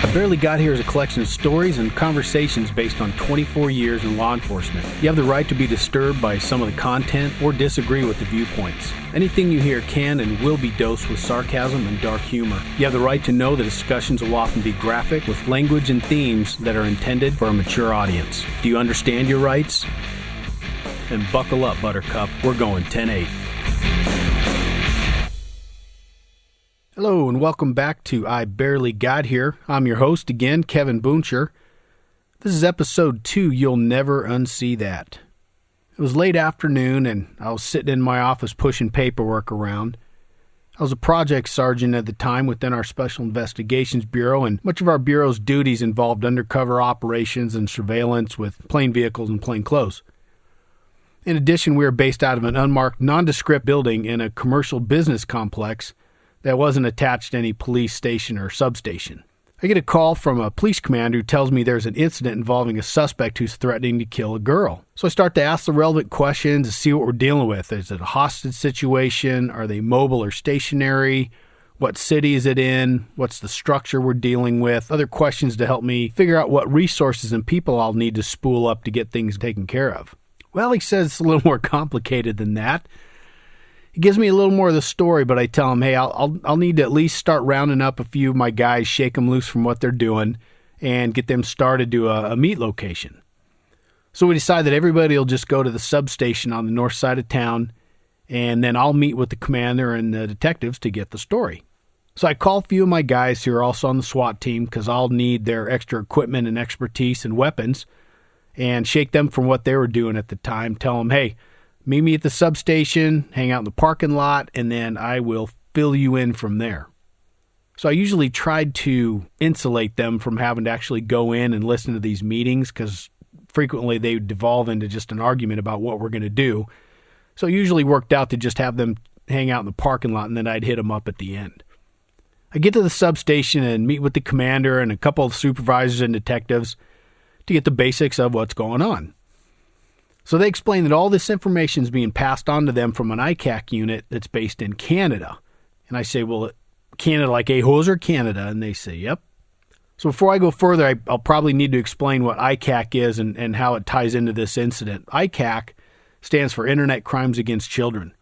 I Barely Got Here is a collection of stories and conversations based on 24 years in law enforcement. You have the right to be disturbed by some of the content or disagree with the viewpoints. Anything you hear can and will be dosed with sarcasm and dark humor. You have the right to know the discussions will often be graphic with language and themes that are intended for a mature audience. Do you understand your rights? Then buckle up, Buttercup. We're going 10-8. Hello and welcome back to I Barely Got Here. I'm your host again, Kevin Boonsher. This is episode 2, You'll Never Unsee That. It was late afternoon and I was sitting in my office pushing paperwork around. I was a project sergeant at the time within our Special Investigations Bureau, and much of our bureau's duties involved undercover operations and surveillance with plain vehicles and plain clothes. In addition, we were based out of an unmarked, nondescript building in a commercial business complex that wasn't attached to any police station or substation. I get a call from a police commander who tells me there's an incident involving a suspect who's threatening to kill a girl. So I start to ask the relevant questions to see what we're dealing with. Is it a hostage situation? Are they mobile or stationary? What city is it in? What's the structure we're dealing with? Other questions to help me figure out what resources and people I'll need to spool up to get things taken care of. Well, he says it's a little more complicated than that. He gives me a little more of the story, but I tell him, hey, I'll need to at least start rounding up a few of my guys, shake them loose from what they're doing, and get them started to a meet location. So we decide that everybody will just go to the substation on the north side of town, and then I'll meet with the commander and the detectives to get the story. So I call a few of my guys who are also on the SWAT team because I'll need their extra equipment and expertise and weapons, and shake them from what they were doing at the time, tell them, hey, meet me at the substation, hang out in the parking lot, and then I will fill you in from there. So I usually tried to insulate them from having to actually go in and listen to these meetings because frequently they would devolve into just an argument about what we're going to do. So it usually worked out to just have them hang out in the parking lot and then I'd hit them up at the end. I get to the substation and meet with the commander and a couple of supervisors and detectives to get the basics of what's going on. So they explain that all this information is being passed on to them from an ICAC unit that's based in Canada. And I say, well, Canada like a-holes or Canada? And they say, yep. So before I go further, I'll probably need to explain what ICAC is and how it ties into this incident. ICAC stands for Internet Crimes Against Children.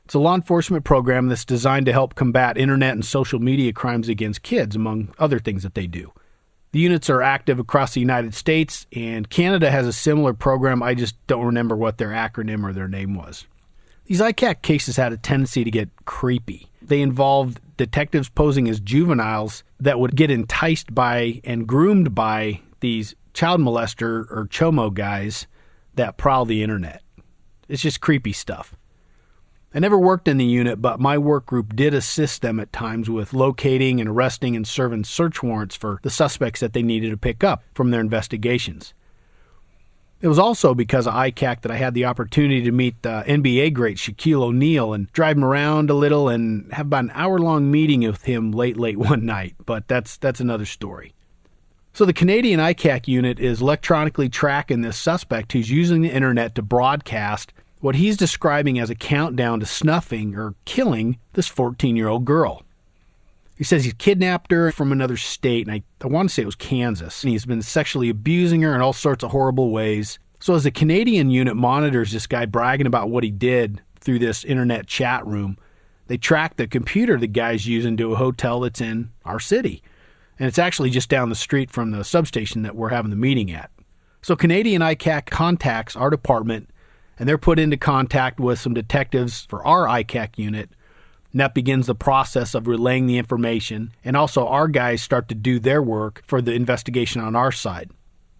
It's a law enforcement program that's designed to help combat internet and social media crimes against kids, among other things that they do. The units are active across the United States, and Canada has a similar program. I just don't remember what their acronym or their name was. These ICAC cases had a tendency to get creepy. They involved detectives posing as juveniles that would get enticed by and groomed by these child molester or chomo guys that prowl the internet. It's just creepy stuff. I never worked in the unit, but my work group did assist them at times with locating and arresting and serving search warrants for the suspects that they needed to pick up from their investigations. It was also because of ICAC that I had the opportunity to meet the NBA great Shaquille O'Neal and drive him around a little and have about an hour-long meeting with him late one night, but that's another story. So the Canadian ICAC unit is electronically tracking this suspect who's using the internet to broadcast what he's describing as a countdown to snuffing or killing this 14-year-old girl. He says he's kidnapped her from another state, and I want to say it was Kansas, and he's been sexually abusing her in all sorts of horrible ways. So as the Canadian unit monitors this guy bragging about what he did through this internet chat room, they track the computer the guy's using to a hotel that's in our city. And it's actually just down the street from the substation that we're having the meeting at. So Canadian ICAC contacts our department, and they're put into contact with some detectives for our ICAC unit, and that begins the process of relaying the information, and also our guys start to do their work for the investigation on our side.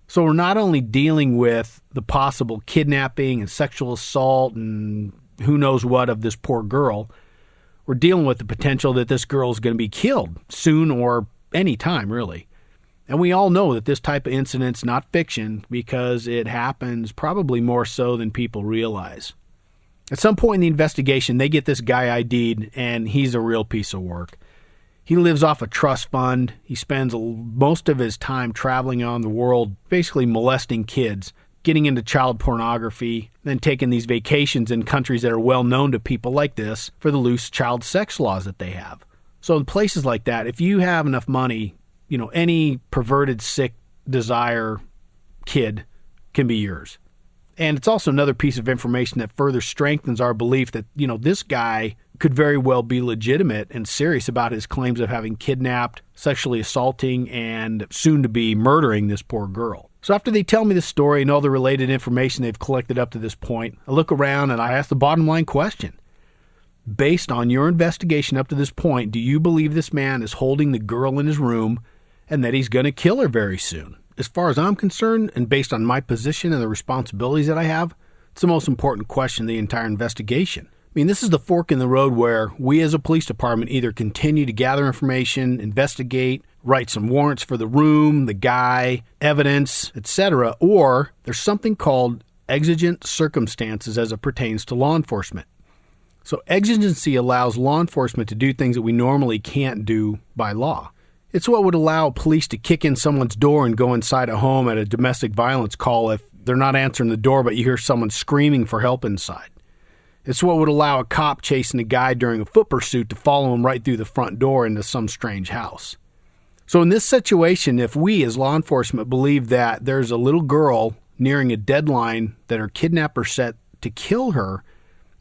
So we're not only dealing with the possible kidnapping and sexual assault and who knows what of this poor girl, we're dealing with the potential that this girl is going to be killed soon or any time, really. And we all know that this type of incident's not fiction because it happens probably more so than people realize. At some point in the investigation, they get this guy ID'd, and he's a real piece of work. He lives off a trust fund. He spends most of his time traveling around the world, basically molesting kids, getting into child pornography, then taking these vacations in countries that are well known to people like this for the loose child sex laws that they have. So in places like that, if you have enough money, any perverted, sick desire kid can be yours. And it's also another piece of information that further strengthens our belief that, this guy could very well be legitimate and serious about his claims of having kidnapped, sexually assaulting, and soon to be murdering this poor girl. So after they tell me the story and all the related information they've collected up to this point, I look around and I ask the bottom line question. Based on your investigation up to this point, do you believe this man is holding the girl in his room and that he's going to kill her very soon? As far as I'm concerned, and based on my position and the responsibilities that I have, it's the most important question of the entire investigation. This is the fork in the road where we as a police department either continue to gather information, investigate, write some warrants for the room, the guy, evidence, etc., or there's something called exigent circumstances as it pertains to law enforcement. So exigency allows law enforcement to do things that we normally can't do by law. It's what would allow police to kick in someone's door and go inside a home at a domestic violence call if they're not answering the door but you hear someone screaming for help inside. It's what would allow a cop chasing a guy during a foot pursuit to follow him right through the front door into some strange house. So in this situation, if we as law enforcement believe that there's a little girl nearing a deadline that her kidnapper set to kill her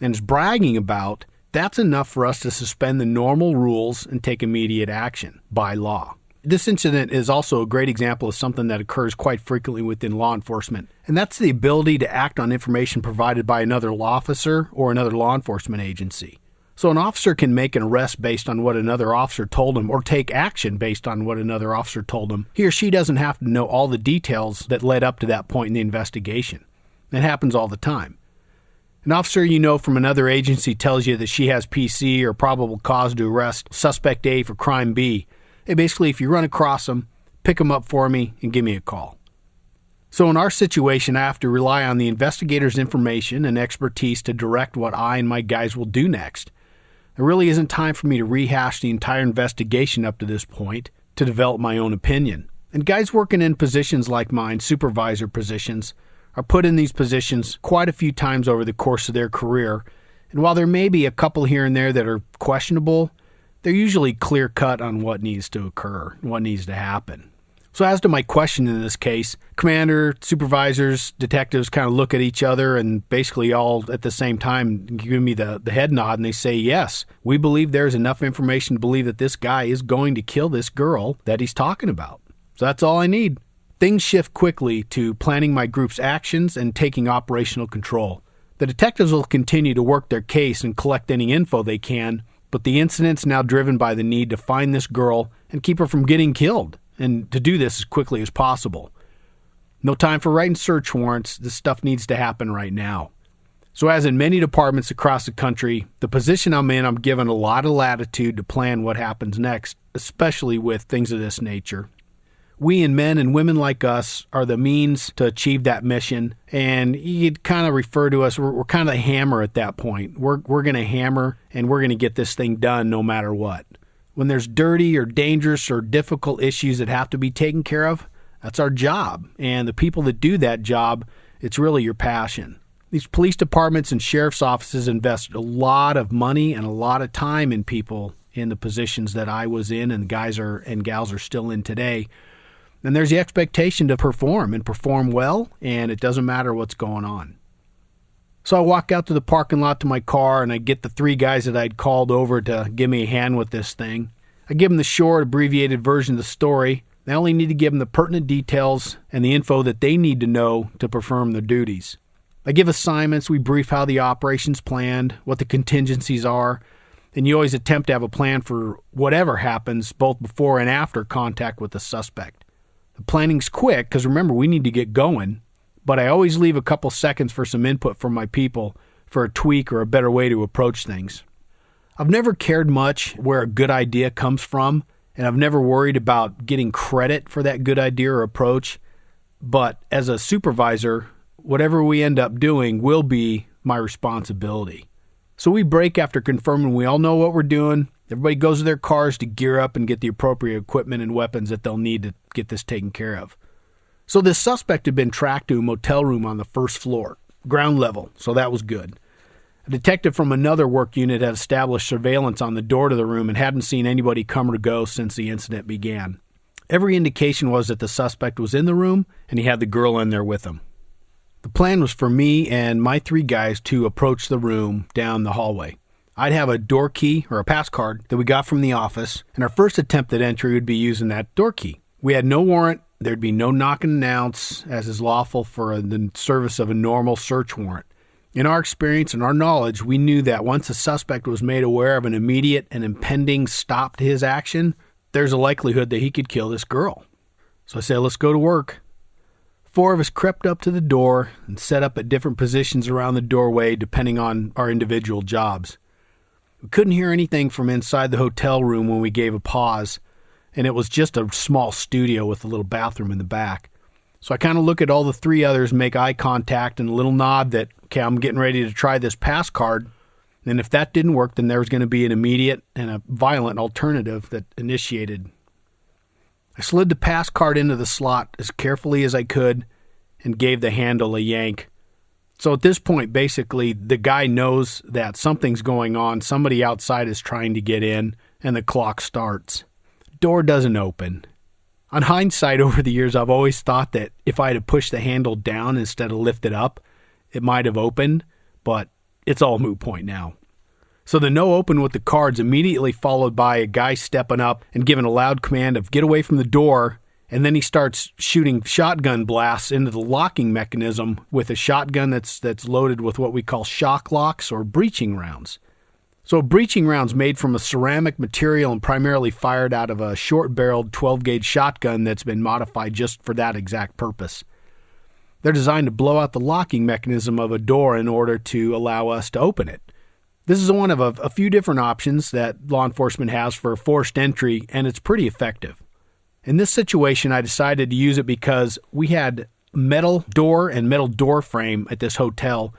and is bragging about, that's enough for us to suspend the normal rules and take immediate action by law. This incident is also a great example of something that occurs quite frequently within law enforcement, and that's the ability to act on information provided by another law officer or another law enforcement agency. So an officer can make an arrest based on what another officer told him or take action based on what another officer told him. He or she doesn't have to know all the details that led up to that point in the investigation. It happens all the time. An officer from another agency tells you that she has PC or probable cause to arrest suspect A for crime B. Hey, basically, if you run across them, pick them up for me and give me a call. So in our situation, I have to rely on the investigator's information and expertise to direct what I and my guys will do next. There really isn't time for me to rehash the entire investigation up to this point to develop my own opinion. And guys working in positions like mine, supervisor positions, are put in these positions quite a few times over the course of their career. And while there may be a couple here and there that are questionable, they're usually clear-cut on what needs to occur, what needs to happen. So as to my question in this case, commander, supervisors, detectives kind of look at each other and basically all at the same time give me the head nod and they say, yes, we believe there's enough information to believe that this guy is going to kill this girl that he's talking about. So that's all I need. Things shift quickly to planning my group's actions and taking operational control. The detectives will continue to work their case and collect any info they can, but the incident's now driven by the need to find this girl and keep her from getting killed, and to do this as quickly as possible. No time for writing search warrants. This stuff needs to happen right now. So as in many departments across the country, the position I'm in, I'm given a lot of latitude to plan what happens next, especially with things of this nature. We and men and women like us are the means to achieve that mission, and you'd kind of refer to us, we're kind of the hammer at that point. We're going to hammer, and we're going to get this thing done no matter what. When there's dirty or dangerous or difficult issues that have to be taken care of, that's our job. And the people that do that job, it's really your passion. These police departments and sheriff's offices invest a lot of money and a lot of time in people in the positions that I was in and guys and gals are still in today. And there's the expectation to perform and perform well, and it doesn't matter what's going on. So I walk out to the parking lot to my car, and I get the 3 guys that I'd called over to give me a hand with this thing. I give them the short, abbreviated version of the story. I only need to give them the pertinent details and the info that they need to know to perform their duties. I give assignments. We brief how the operation's planned, what the contingencies are, and you always attempt to have a plan for whatever happens, both before and after contact with the suspect. The planning's quick, because remember, we need to get going, but I always leave a couple seconds for some input from my people for a tweak or a better way to approach things. I've never cared much where a good idea comes from, and I've never worried about getting credit for that good idea or approach, but as a supervisor, whatever we end up doing will be my responsibility. So we break after confirming we all know what we're doing. Everybody goes to their cars to gear up and get the appropriate equipment and weapons that they'll need to get this taken care of. So this suspect had been tracked to a motel room on the first floor, ground level, so that was good. A detective from another work unit had established surveillance on the door to the room and hadn't seen anybody come or go since the incident began. Every indication was that the suspect was in the room and he had the girl in there with him. The plan was for me and my 3 guys to approach the room down the hallway. I'd have a door key or a pass card that we got from the office, and our first attempt at entry would be using that door key. We had no warrant. There'd be no knock and announce, as is lawful for the service of a normal search warrant. In our experience and our knowledge, we knew that once a suspect was made aware of an immediate and impending stop to his action, there's a likelihood that he could kill this girl. So I said, let's go to work. 4 of us crept up to the door and set up at different positions around the doorway depending on our individual jobs. We couldn't hear anything from inside the hotel room when we gave a pause, and it was just a small studio with a little bathroom in the back. So I kind of look at all the 3 others, make eye contact, and a little nod that, okay, I'm getting ready to try this pass card. And if that didn't work, then there was going to be an immediate and a violent alternative that initiated. I slid the pass card into the slot as carefully as I could and gave the handle a yank. So at this point, basically, the guy knows that something's going on. Somebody outside is trying to get in, and the clock starts. Door doesn't open. On hindsight, over the years, I've always thought that if I had pushed the handle down instead of lift it up, it might have opened, but it's all moot point now. So the no open with the cards immediately followed by a guy stepping up and giving a loud command of get away from the door, and then he starts shooting shotgun blasts into the locking mechanism with a shotgun that's loaded with what we call shock locks or breaching rounds. So a breaching round's made from a ceramic material and primarily fired out of a short-barreled 12-gauge shotgun that's been modified just for that exact purpose. They're designed to blow out the locking mechanism of a door in order to allow us to open it. This is one of a few different options that law enforcement has for forced entry, and it's pretty effective. In this situation, I decided to use it because we had metal door and metal door frame at this hotel,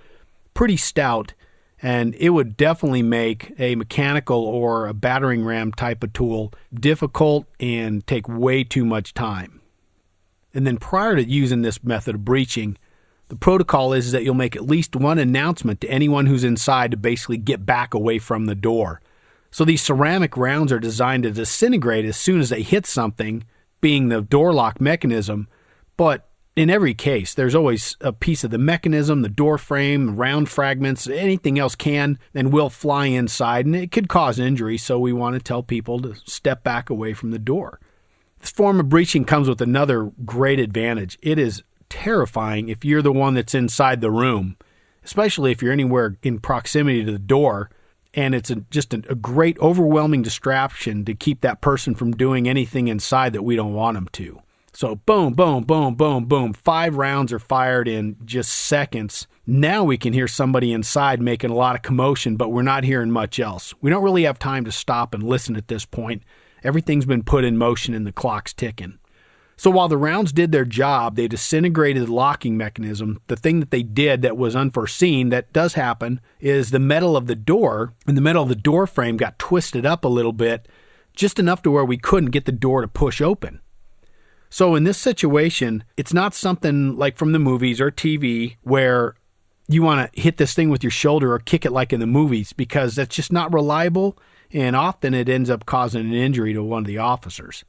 pretty stout, and it would definitely make a mechanical or a battering ram type of tool difficult and take way too much time. And then prior to using this method of breaching, the protocol is that you'll make at least one announcement to anyone who's inside to basically get back away from the door. So these ceramic rounds are designed to disintegrate as soon as they hit something, being the door lock mechanism, but in every case, there's always a piece of the mechanism, the door frame, round fragments, anything else can and will fly inside, and it could cause injury, so we want to tell people to step back away from the door. This form of breaching comes with another great advantage. It is terrifying if you're the one that's inside the room, especially if you're anywhere in proximity to the door, and it's just a great overwhelming distraction to keep that person from doing anything inside that we don't want them to. So boom, boom, boom, boom, boom. 5 rounds are fired in just seconds. Now we can hear somebody inside making a lot of commotion, but we're not hearing much else. We don't really have time to stop and listen at this point. Everything's been put in motion and the clock's ticking. So while the rounds did their job, they disintegrated the locking mechanism. The thing that they did that was unforeseen, that does happen, is the metal of the door and the metal of the door frame got twisted up a little bit, just enough to where we couldn't get the door to push open. So in this situation, it's not something like from the movies or TV where you want to hit this thing with your shoulder or kick it like in the movies, because that's just not reliable, and often it ends up causing an injury to one of the officers.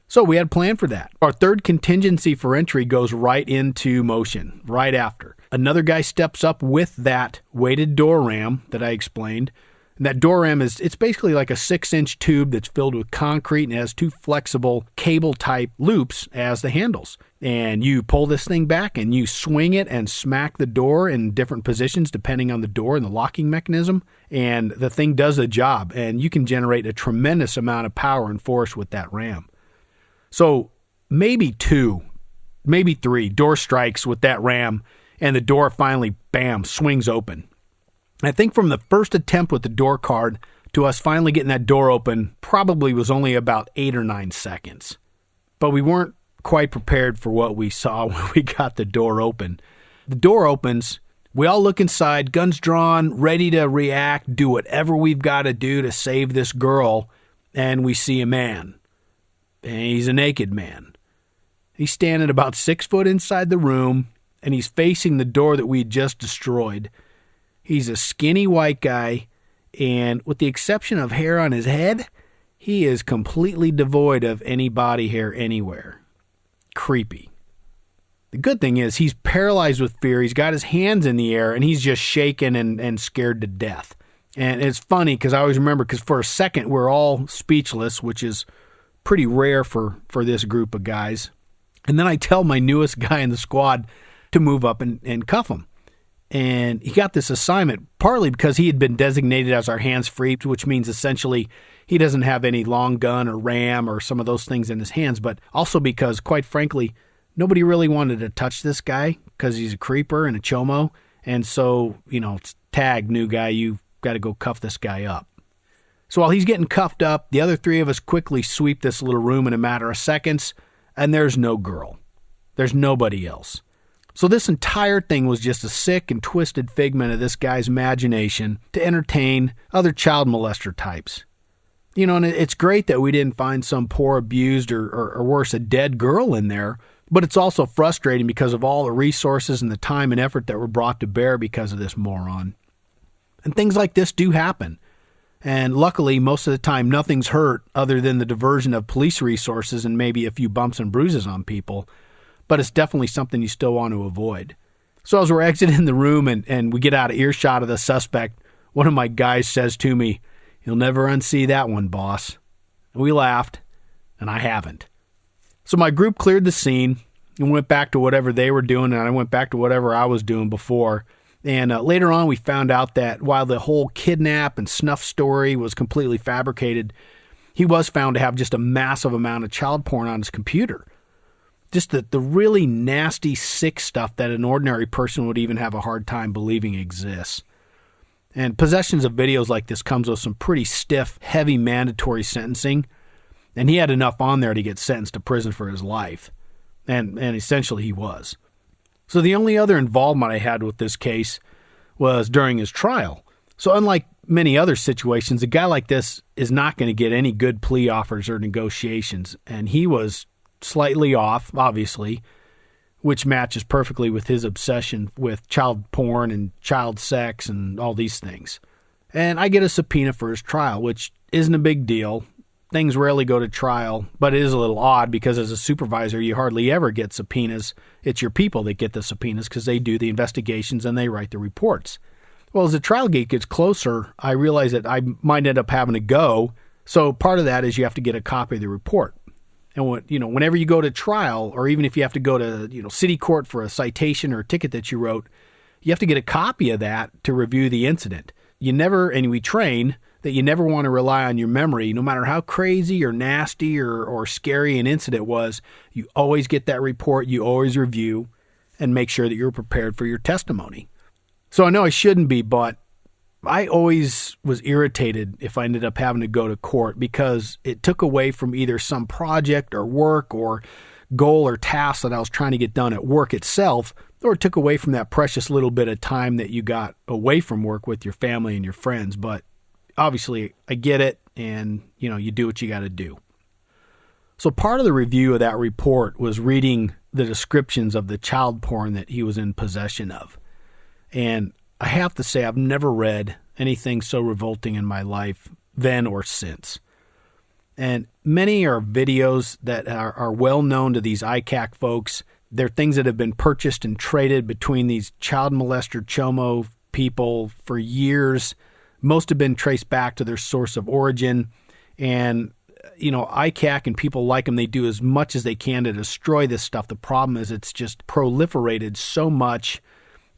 So we had a plan for that. Our third contingency for entry goes right into motion, right after. Another guy steps up with that weighted door ram that I explained. And that door ram it's basically like a 6-inch tube that's filled with concrete and has 2 flexible cable-type loops as the handles. And you pull this thing back and you swing it and smack the door in different positions depending on the door and the locking mechanism. And the thing does the job. And you can generate a tremendous amount of power and force with that ram. So maybe 2, maybe 3 door strikes with that ram, and the door finally, bam, swings open. I think from the first attempt with the door card to us finally getting that door open probably was only about 8 or 9 seconds. But we weren't quite prepared for what we saw when we got the door open. The door opens, we all look inside, guns drawn, ready to react, do whatever we've got to do to save this girl, and we see a man. And he's a naked man. He's standing about 6 foot inside the room, and he's facing the door that we had just destroyed. He's a skinny white guy, and with the exception of hair on his head, He is completely devoid of any body hair anywhere. Creepy. The good thing is he's paralyzed with fear. He's got his hands in the air, and he's just shaken and scared to death. And it's funny because I always remember, because for a second we're all speechless, which is pretty rare for this group of guys. And then I tell my newest guy in the squad to move up and cuff him. And he got this assignment partly because he had been designated as our hands-free, which means essentially he doesn't have any long gun or ram or some of those things in his hands, but also because, quite frankly, nobody really wanted to touch this guy because he's a creeper and a chomo. And so, it's tag, new guy, you've got to go cuff this guy up. So while he's getting cuffed up, the other three of us quickly sweep this little room in a matter of seconds, and there's no girl. There's nobody else. So this entire thing was just a sick and twisted figment of this guy's imagination to entertain other child molester types. And it's great that we didn't find some poor abused or worse, a dead girl in there, but it's also frustrating because of all the resources and the time and effort that were brought to bear because of this moron. And things like this do happen. And luckily, most of the time, nothing's hurt other than the diversion of police resources and maybe a few bumps and bruises on people. But it's definitely something you still want to avoid. So as we're exiting the room and we get out of earshot of the suspect, one of my guys says to me, "You'll never unsee that one, boss." And we laughed, and I haven't. So my group cleared the scene and went back to whatever they were doing, and I went back to whatever I was doing before. And later on, we found out that while the whole kidnap and snuff story was completely fabricated, he was found to have just a massive amount of child porn on his computer. Just the really nasty, sick stuff that an ordinary person would even have a hard time believing exists. And possessions of videos like this comes with some pretty stiff, heavy mandatory sentencing. And he had enough on there to get sentenced to prison for his life. And essentially he was. So the only other involvement I had with this case was during his trial. So unlike many other situations, a guy like this is not going to get any good plea offers or negotiations. And he was slightly off, obviously, which matches perfectly with his obsession with child porn and child sex and all these things. And I get a subpoena for his trial, which isn't a big deal. Things rarely go to trial, but it is a little odd because as a supervisor, you hardly ever get subpoenas. It's your people that get the subpoenas because they do the investigations and they write the reports. Well, as the trial date gets closer, I realize that I might end up having to go. So part of that is you have to get a copy of the report. And whenever you go to trial, or even if you have to go to city court for a citation or a ticket that you wrote, you have to get a copy of that to review the incident. And we train that you never want to rely on your memory, no matter how crazy or nasty or scary an incident was. You always get that report, you always review, and make sure that you're prepared for your testimony. So I know I shouldn't be, but I always was irritated if I ended up having to go to court because it took away from either some project or work or goal or task that I was trying to get done at work itself, or it took away from that precious little bit of time that you got away from work with your family and your friends. But obviously, I get it, and, you do what you got to do. So part of the review of that report was reading the descriptions of the child porn that he was in possession of. And I have to say, I've never read anything so revolting in my life then or since. And many are videos that are well known to these ICAC folks. They're things that have been purchased and traded between these child molester chomo people for years. Most have been traced back to their source of origin. And, ICAC and people like them, they do as much as they can to destroy this stuff. The problem is it's just proliferated so much,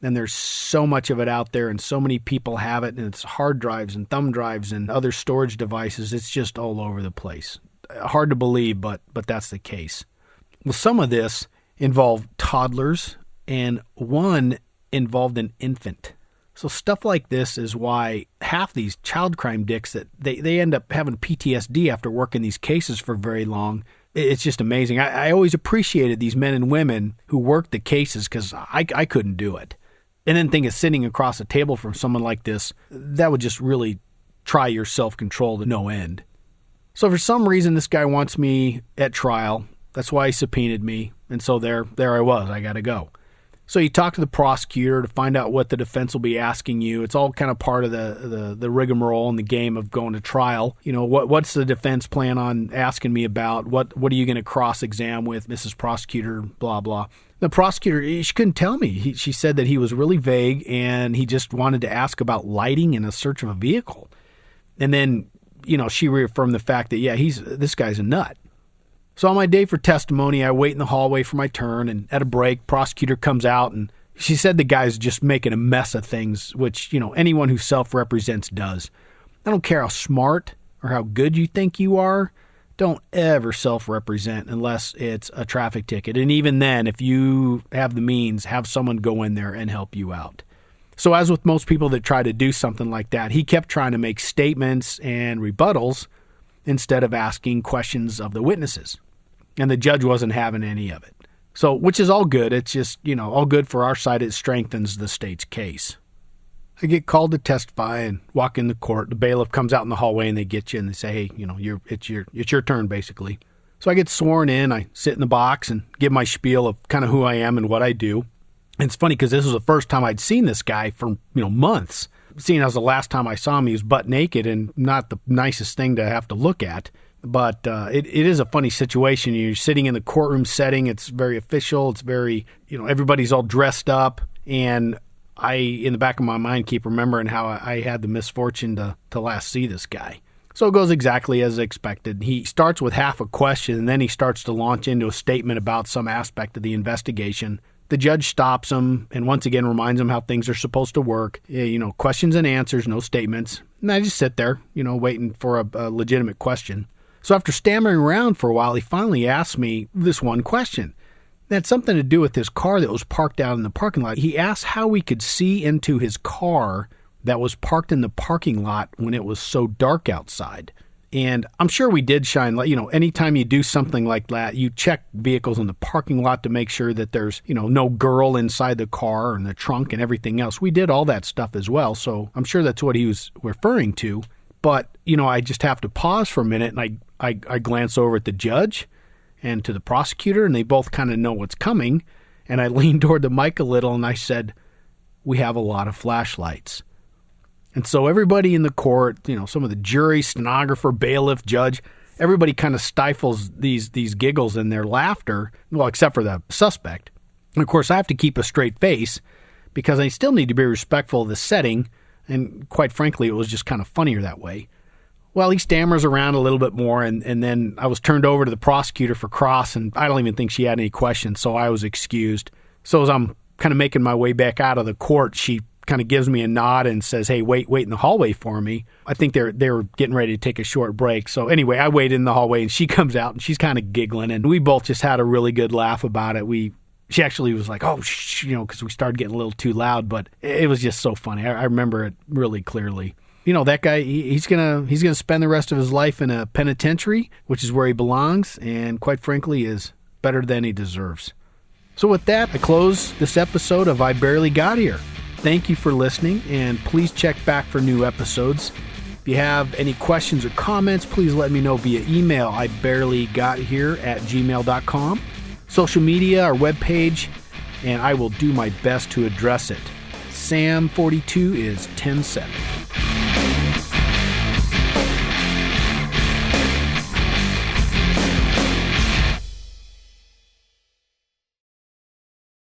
and there's so much of it out there, and so many people have it, and it's hard drives and thumb drives and other storage devices. It's just all over the place. Hard to believe, but that's the case. Well, some of this involved toddlers, and one involved an infant. So stuff like this is why half these child crime dicks, that they end up having PTSD after working these cases for very long. It's just amazing. I always appreciated these men and women who worked the cases because I couldn't do it. And then think of sitting across a table from someone like this, that would just really try your self-control to no end. So for some reason, this guy wants me at trial. That's why he subpoenaed me. And so there I was. I got to go. So you talk to the prosecutor to find out what the defense will be asking you. It's all kind of part of the rigmarole in the game of going to trial. What's the defense plan on asking me about? What are you going to cross-exam with, Mrs. Prosecutor, blah, blah. The prosecutor, she couldn't tell me. She said that he was really vague and he just wanted to ask about lighting in a search of a vehicle. And then, she reaffirmed the fact that, this guy's a nut. So on my day for testimony, I wait in the hallway for my turn, and at a break, prosecutor comes out, and she said the guy's just making a mess of things, which, anyone who self-represents does. I don't care how smart or how good you think you are, don't ever self-represent unless it's a traffic ticket. And even then, if you have the means, have someone go in there and help you out. So as with most people that try to do something like that, he kept trying to make statements and rebuttals instead of asking questions of the witnesses. And the judge wasn't having any of it. So, which is all good. It's just, all good for our side. It strengthens the state's case. I get called to testify and walk in the court. The bailiff comes out in the hallway and they get you and they say, hey, it's your turn, basically. So I get sworn in. I sit in the box and give my spiel of kind of who I am and what I do. And it's funny because this was the first time I'd seen this guy for, months. Seeing as the last time I saw him, he was butt naked and not the nicest thing to have to look at. But it is a funny situation. You're sitting in the courtroom setting. It's very official. It's very, everybody's all dressed up. And I, in the back of my mind, keep remembering how I had the misfortune to last see this guy. So it goes exactly as expected. He starts with half a question, and then he starts to launch into a statement about some aspect of the investigation. The judge stops him and once again reminds him how things are supposed to work. Questions and answers, no statements. And I just sit there, waiting for a legitimate question. So after stammering around for a while, he finally asked me this one question. It had something to do with his car that was parked out in the parking lot. He asked how we could see into his car that was parked in the parking lot when it was so dark outside. And I'm sure we did shine light. Anytime you do something like that, you check vehicles in the parking lot to make sure that there's, no girl inside the car and the trunk and everything else. We did all that stuff as well. So I'm sure that's what he was referring to. But, I just have to pause for a minute and I glance over at the judge and to the prosecutor, and they both kind of know what's coming. And I leaned toward the mic a little and I said, we have a lot of flashlights. And so everybody in the court, some of the jury, stenographer, bailiff, judge, everybody kind of stifles these giggles and their laughter, well, except for the suspect. And of course, I have to keep a straight face because I still need to be respectful of the setting, and quite frankly, it was just kind of funnier that way. Well, he stammers around a little bit more, and then I was turned over to the prosecutor for cross, and I don't even think she had any questions, so I was excused. So as I'm kind of making my way back out of the court, she kind of gives me a nod and says, hey, wait in the hallway for me. I think they were getting ready to take a short break. So anyway, I waited in the hallway and she comes out and she's kind of giggling, and we both just had a really good laugh about it. She actually was like, oh, because we started getting a little too loud, but it was just so funny. I remember it really clearly. That guy, he's gonna spend the rest of his life in a penitentiary, which is where he belongs, and quite frankly is better than he deserves. So with that, I close this episode of I Barely Got Here. Thank you for listening, and please check back for new episodes. If you have any questions or comments, please let me know via email, ibarelyGotHere@gmail.com, social media, our webpage, and I will do my best to address it. Sam42 is 10-7.